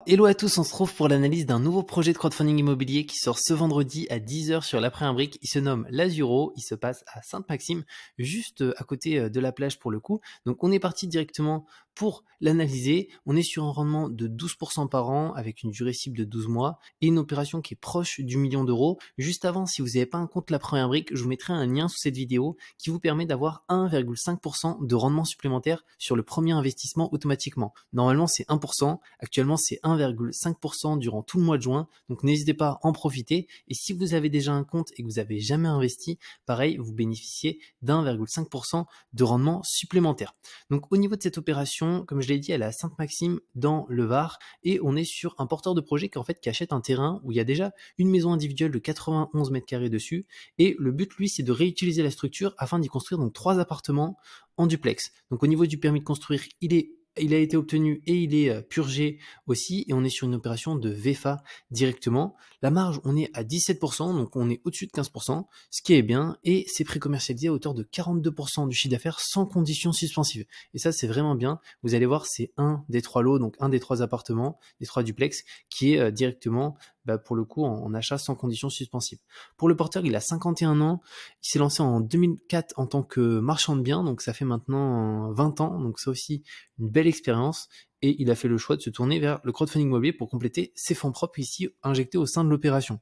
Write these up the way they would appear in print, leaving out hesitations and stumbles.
Hello à tous, on se retrouve pour l'analyse d'un nouveau projet de crowdfunding immobilier qui sort ce vendredi à 10h sur l'après Imbric. Il se nomme L'Azuro, il se passe à Sainte-Maxime, juste à côté de la plage pour le coup. Donc on est parti directement pour l'analyser. On est sur un rendement de 12% par an avec une durée cible de 12 mois et une opération qui est proche du million d'euros. Juste avant, si vous n'avez pas un compte l'après Imbric, je vous mettrai un lien sous cette vidéo qui vous permet d'avoir 1,5% de rendement supplémentaire sur le premier investissement automatiquement. Normalement c'est 1%, actuellement c'est 1,5% durant tout le mois de juin, donc n'hésitez pas à en profiter. Et si vous avez déjà un compte et que vous n'avez jamais investi, pareil, vous bénéficiez d'1,5% de rendement supplémentaire. Donc au niveau de cette opération, comme je l'ai dit, elle est à Sainte-Maxime dans le Var et on est sur un porteur de projet qui achète un terrain où il y a déjà une maison individuelle de 91 mètres carrés dessus et le but lui c'est de réutiliser la structure afin d'y construire donc 3 appartements en duplex. Donc au niveau du permis de construire, il a été obtenu et il est purgé aussi et on est sur une opération de VFA directement. La marge, on est à 17%, donc on est au-dessus de 15%, ce qui est bien et c'est pré-commercialisé à hauteur de 42% du chiffre d'affaires sans conditions suspensives. Et ça, c'est vraiment bien. Vous allez voir, c'est un des 3 lots, donc un des 3 appartements, des 3 duplex, qui est directement pour le coup en achat sans conditions suspensives. Pour le porteur, il a 51 ans, il s'est lancé en 2004 en tant que marchand de biens, donc ça fait maintenant 20 ans, donc ça aussi une belle expérience, et il a fait le choix de se tourner vers le crowdfunding immobilier pour compléter ses fonds propres ici injectés au sein de l'opération.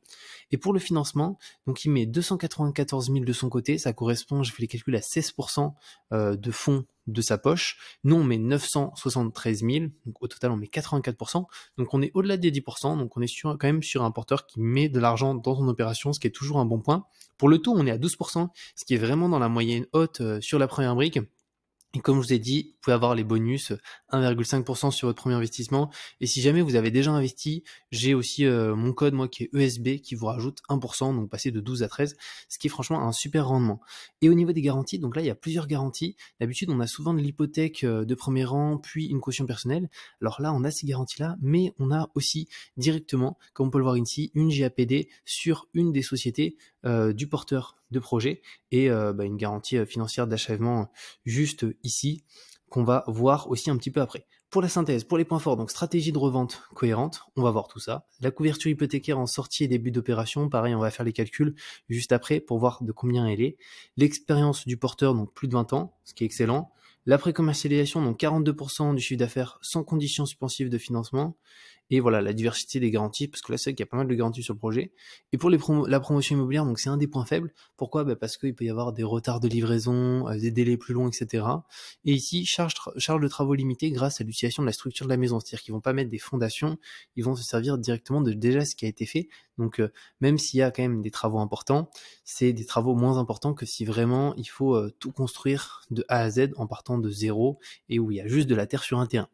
Et pour le financement, donc il met 294 000 de son côté, ça correspond, j'ai fait les calculs, à 16% de fonds de sa poche. Nous, on met 973 000, donc au total, on met 84%. Donc on est au-delà des 10%, donc on est quand même sur un porteur qui met de l'argent dans son opération, ce qui est toujours un bon point. Pour le taux, on est à 12%, ce qui est vraiment dans la moyenne haute sur la première brique. Et comme je vous ai dit, vous pouvez avoir les bonus 1,5% sur votre premier investissement. Et si jamais vous avez déjà investi, j'ai aussi mon code moi qui est ESB qui vous rajoute 1%, donc passer de 12 à 13, ce qui est franchement un super rendement. Et au niveau des garanties, donc là il y a plusieurs garanties. D'habitude on a souvent de l'hypothèque de premier rang, puis une caution personnelle. Alors là on a ces garanties-là, mais on a aussi directement, comme on peut le voir ici, une GAPD sur une des sociétés du porteur de projet et une garantie financière d'achèvement juste ici, qu'on va voir aussi un petit peu après. Pour la synthèse, pour les points forts, donc stratégie de revente cohérente, on va voir tout ça. La couverture hypothécaire en sortie et début d'opération, pareil, on va faire les calculs juste après pour voir de combien elle est. L'expérience du porteur, donc plus de 20 ans, ce qui est excellent. La pré-commercialisation, donc 42% du chiffre d'affaires sans conditions suspensives de financement. Et voilà, la diversité des garanties, parce que là, c'est vrai qu'il y a pas mal de garanties sur le projet. Et pour la promotion immobilière, donc c'est un des points faibles. Pourquoi ? Parce qu'il peut y avoir des retards de livraison, des délais plus longs, etc. Et ici, charge de travaux limitée grâce à l'utilisation de la structure de la maison. C'est-à-dire qu'ils vont pas mettre des fondations, ils vont se servir directement de déjà ce qui a été fait. Donc, même s'il y a quand même des travaux importants, c'est des travaux moins importants que si vraiment il faut tout construire de A à Z en partant de zéro et où il y a juste de la terre sur un terrain.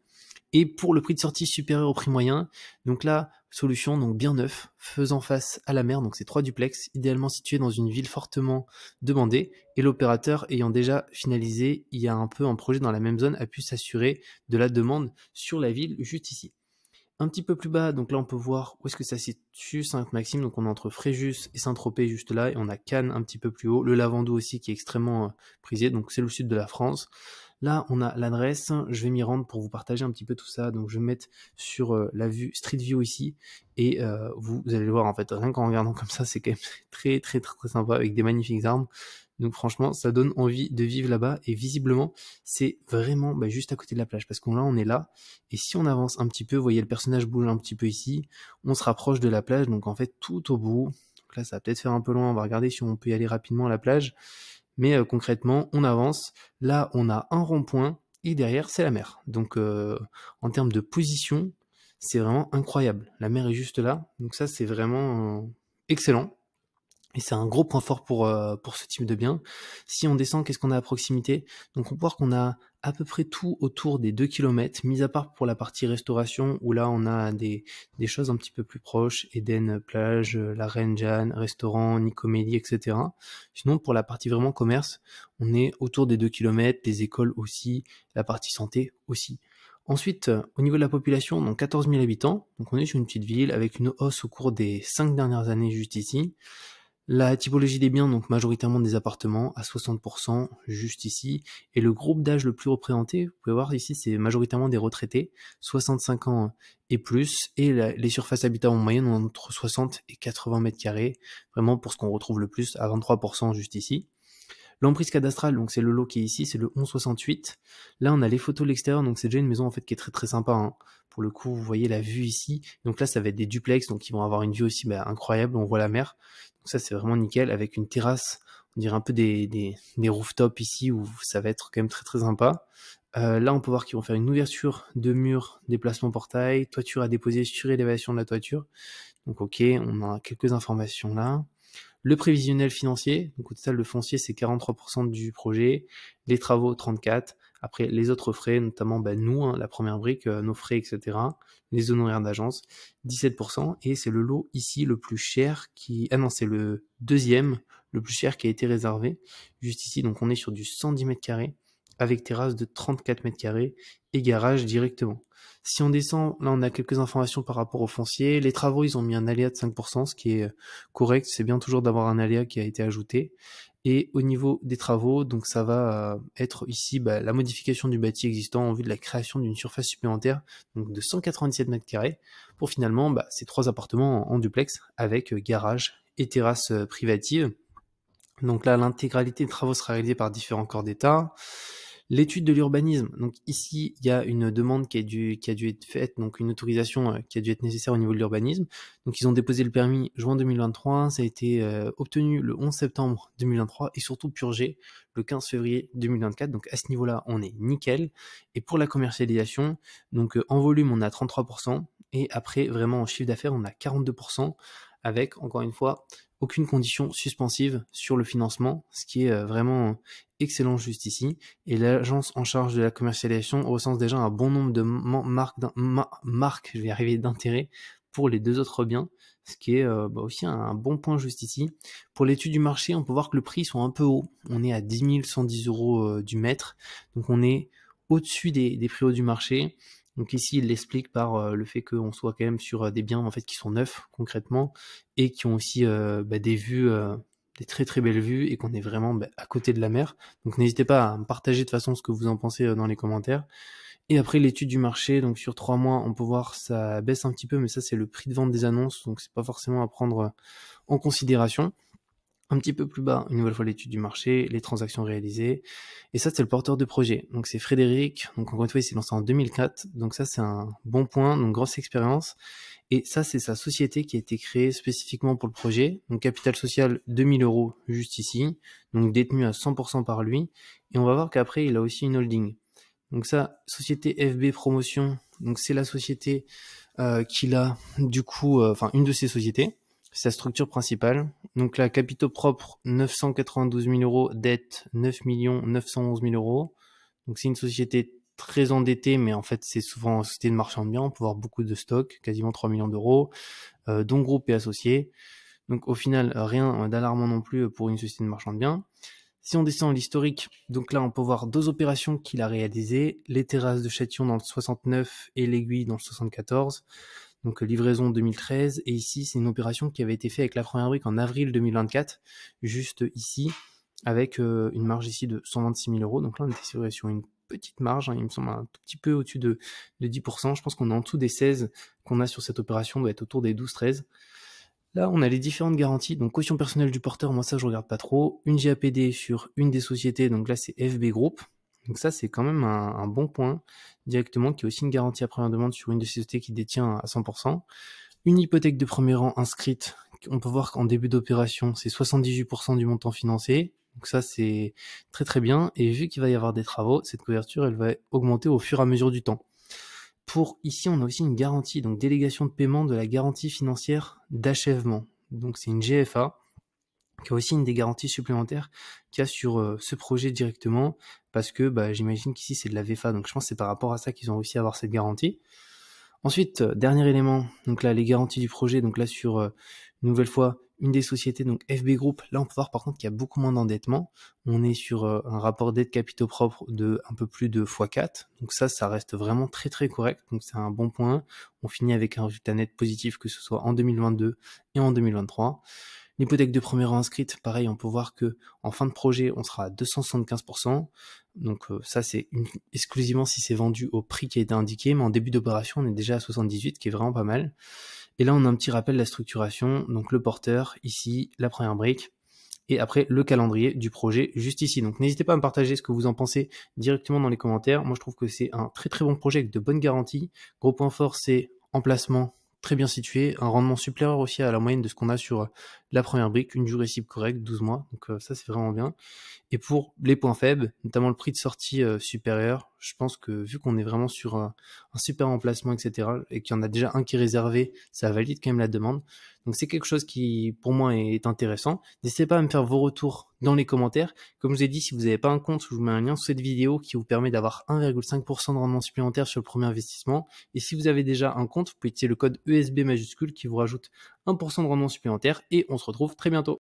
Et pour le prix de sortie supérieur au prix moyen, donc là, solution donc bien neuf, faisant face à la mer, donc c'est 3 duplex, idéalement situés dans une ville fortement demandée, et l'opérateur ayant déjà finalisé, il y a un peu un projet dans la même zone, a pu s'assurer de la demande sur la ville juste ici. Un petit peu plus bas, donc là on peut voir où est-ce que ça se situe, Sainte-Maxime, donc on est entre Fréjus et Saint-Tropez juste là, et on a Cannes un petit peu plus haut, le Lavandou aussi qui est extrêmement prisé, donc c'est le sud de la France. Là on a l'adresse, je vais m'y rendre pour vous partager un petit peu tout ça, donc je vais me mettre sur la vue Street View ici, et vous allez le voir en fait, rien qu'en regardant comme ça, c'est quand même très très très très sympa avec des magnifiques arbres. Donc franchement, ça donne envie de vivre là-bas et visiblement, c'est vraiment juste à côté de la plage parce qu'on là, on est là et si on avance un petit peu, vous voyez le personnage bouge un petit peu ici, on se rapproche de la plage, donc en fait tout au bout. Donc là, ça va peut-être faire un peu loin, on va regarder si on peut y aller rapidement à la plage, mais concrètement, on avance. Là, on a un rond-point et derrière, c'est la mer. Donc en termes de position, c'est vraiment incroyable. La mer est juste là, donc ça, c'est vraiment excellent. Et c'est un gros point fort pour ce type de bien. Si on descend, qu'est-ce qu'on a à proximité ? Donc on peut voir qu'on a à peu près tout autour des 2 km, mis à part pour la partie restauration, où là on a des choses un petit peu plus proches, Eden plage, la Reine Jeanne, restaurant, Nicomédie, etc. Sinon pour la partie vraiment commerce, on est autour des 2 km, les écoles aussi, la partie santé aussi. Ensuite, au niveau de la population, donc 14 000 habitants, donc on est sur une petite ville avec une hausse au cours des 5 dernières années juste ici. La typologie des biens, donc majoritairement des appartements à 60%, juste ici. Et le groupe d'âge le plus représenté, vous pouvez voir ici, c'est majoritairement des retraités, 65 ans et plus. Et les surfaces habitat en moyenne ont entre 60 et 80 mètres carrés, vraiment pour ce qu'on retrouve le plus, à 23% juste ici. L'emprise cadastrale, donc c'est le lot qui est ici, c'est le 1168. Là, on a les photos de l'extérieur, donc c'est déjà une maison en fait qui est très très sympa, hein. Pour le coup, vous voyez la vue ici. Donc là, ça va être des duplex, donc ils vont avoir une vue aussi incroyable. On voit la mer. Donc ça, c'est vraiment nickel avec une terrasse. On dirait un peu des rooftops ici où ça va être quand même très très sympa. Là, on peut voir qu'ils vont faire une ouverture de mur, déplacement portail, toiture à déposer, surélévation de la toiture. Donc ok, on a quelques informations là. Le prévisionnel financier, donc au total le foncier c'est 43% du projet, les travaux 34%, après les autres frais, notamment nous, hein, la première brique, nos frais, etc., les honoraires d'agence, 17%, et c'est le lot ici le plus cher qui... Ah non, c'est le deuxième, le plus cher qui a été réservé, juste ici, donc on est sur du 110 mètres carrés, avec terrasse de 34 mètres carrés, et garage directement. Si on descend, là on a quelques informations par rapport au foncier. Les travaux, ils ont mis un aléa de 5%, ce qui est correct. C'est bien toujours d'avoir un aléa qui a été ajouté. Et au niveau des travaux, donc ça va être ici la modification du bâti existant en vue de la création d'une surface supplémentaire, donc de 197 mètres carrés, pour finalement ces 3 appartements en duplex avec garage et terrasse privative. Donc là, l'intégralité des travaux sera réalisée par différents corps d'État. L'étude de l'urbanisme. Donc ici, il y a une demande qui a dû être faite, donc une autorisation qui a dû être nécessaire au niveau de l'urbanisme. Donc ils ont déposé le permis juin 2023, ça a été obtenu le 11 septembre 2023 et surtout purgé le 15 février 2024. Donc à ce niveau-là, on est nickel. Et pour la commercialisation, donc en volume, on a 33%, et après, vraiment en chiffre d'affaires, on a 42%, avec, encore une fois, aucune condition suspensive sur le financement, ce qui est vraiment excellent juste ici. Et l'agence en charge de la commercialisation recense déjà un bon nombre de marques, je vais y arriver, d'intérêt pour les 2 autres biens, ce qui est aussi un bon point juste ici. Pour l'étude du marché, on peut voir que le prix sont un peu haut. On est à 10 110 euros du mètre, donc on est au-dessus des prix hauts du marché. Donc ici, il l'explique par le fait qu'on soit quand même sur des biens en fait qui sont neufs concrètement et qui ont aussi des vues, des très très belles vues, et qu'on est vraiment à côté de la mer. Donc n'hésitez pas à me partager de toute façon ce que vous en pensez dans les commentaires. Et après l'étude du marché, donc sur 3 mois, on peut voir ça baisse un petit peu, mais ça c'est le prix de vente des annonces, donc c'est pas forcément à prendre en considération. Un petit peu plus bas, une nouvelle fois l'étude du marché, les transactions réalisées. Et ça, c'est le porteur de projet. Donc c'est Frédéric. Donc encore une fois, il s'est lancé en 2004. Donc ça, c'est un bon point. Donc grosse expérience. Et ça, c'est sa société qui a été créée spécifiquement pour le projet. Donc capital social 2000 euros juste ici. Donc détenu à 100% par lui. Et on va voir qu'après, il a aussi une holding. Donc ça, société FB Promotion. Donc c'est la société qu'il a du coup, une de ses sociétés. C'est sa structure principale. Donc là, capitaux propres, 992 000 euros, dette, 9 911 000 euros. Donc c'est une société très endettée, mais en fait, c'est souvent une société de marchand de biens. On peut voir beaucoup de stocks, quasiment 3 millions d'euros, dont groupe et associés. Donc au final, rien d'alarmant non plus pour une société de marchand de biens. Si on descend l'historique, donc là, on peut voir 2 opérations qu'il a réalisées, les terrasses de Châtillon dans le 69 et l'Aiguille dans le 74. Donc livraison 2013, et ici c'est une opération qui avait été faite avec la première brique en avril 2024, juste ici, avec une marge ici de 126 000 euros. Donc là on était sur une petite marge, hein, il me semble un tout petit peu au-dessus de 10%, je pense qu'on est en dessous des 16 qu'on a sur cette opération, on doit être autour des 12-13. Là on a les différentes garanties, donc caution personnelle du porteur, moi ça je regarde pas trop, une GAPD sur une des sociétés, donc là c'est FB Group. Donc ça, c'est quand même un bon point directement, qui est aussi une garantie à première demande sur une de ces sociétés qui détient à 100%. Une hypothèque de premier rang inscrite, on peut voir qu'en début d'opération, c'est 78% du montant financé. Donc ça, c'est très très bien. Et vu qu'il va y avoir des travaux, cette couverture, elle va augmenter au fur et à mesure du temps. Pour ici, on a aussi une garantie, donc délégation de paiement de la garantie financière d'achèvement. Donc c'est une GFA, qui a aussi une des garanties supplémentaires qu'il y a sur ce projet directement, parce que j'imagine qu'ici c'est de la VFA, donc je pense que c'est par rapport à ça qu'ils ont réussi à avoir cette garantie. Ensuite, dernier élément, donc là les garanties du projet, donc là sur une nouvelle fois une des sociétés, donc FB Group, là on peut voir par contre qu'il y a beaucoup moins d'endettement, on est sur un rapport dette capitaux propres de un peu plus de x4, donc ça reste vraiment très très correct, donc c'est un bon point. On finit avec un résultat net positif, que ce soit en 2022 et en 2023. L'hypothèque de première inscrite, pareil, on peut voir que en fin de projet, on sera à 275%. Donc ça, c'est exclusivement si c'est vendu au prix qui a été indiqué, mais en début d'opération, on est déjà à 78, qui est vraiment pas mal. Et là, on a un petit rappel de la structuration, donc le porteur, ici, la première brique, et après le calendrier du projet juste ici. Donc n'hésitez pas à me partager ce que vous en pensez directement dans les commentaires. Moi, je trouve que c'est un très très bon projet avec de bonnes garanties. Gros point fort, c'est emplacement très bien situé, un rendement supérieur aussi à la moyenne de ce qu'on a sur la première brique, une durée cible correcte, 12 mois, donc ça c'est vraiment bien. Et pour les points faibles, notamment le prix de sortie supérieur, je pense que vu qu'on est vraiment sur un super emplacement, etc., et qu'il y en a déjà un qui est réservé, ça valide quand même la demande. Donc c'est quelque chose qui, pour moi, est intéressant. N'hésitez pas à me faire vos retours dans les commentaires. Comme je vous ai dit, si vous n'avez pas un compte, je vous mets un lien sous cette vidéo qui vous permet d'avoir 1,5% de rendement supplémentaire sur le premier investissement. Et si vous avez déjà un compte, vous pouvez utiliser le code ESB majuscule qui vous rajoute 1% de rendement supplémentaire. Et on se retrouve très bientôt.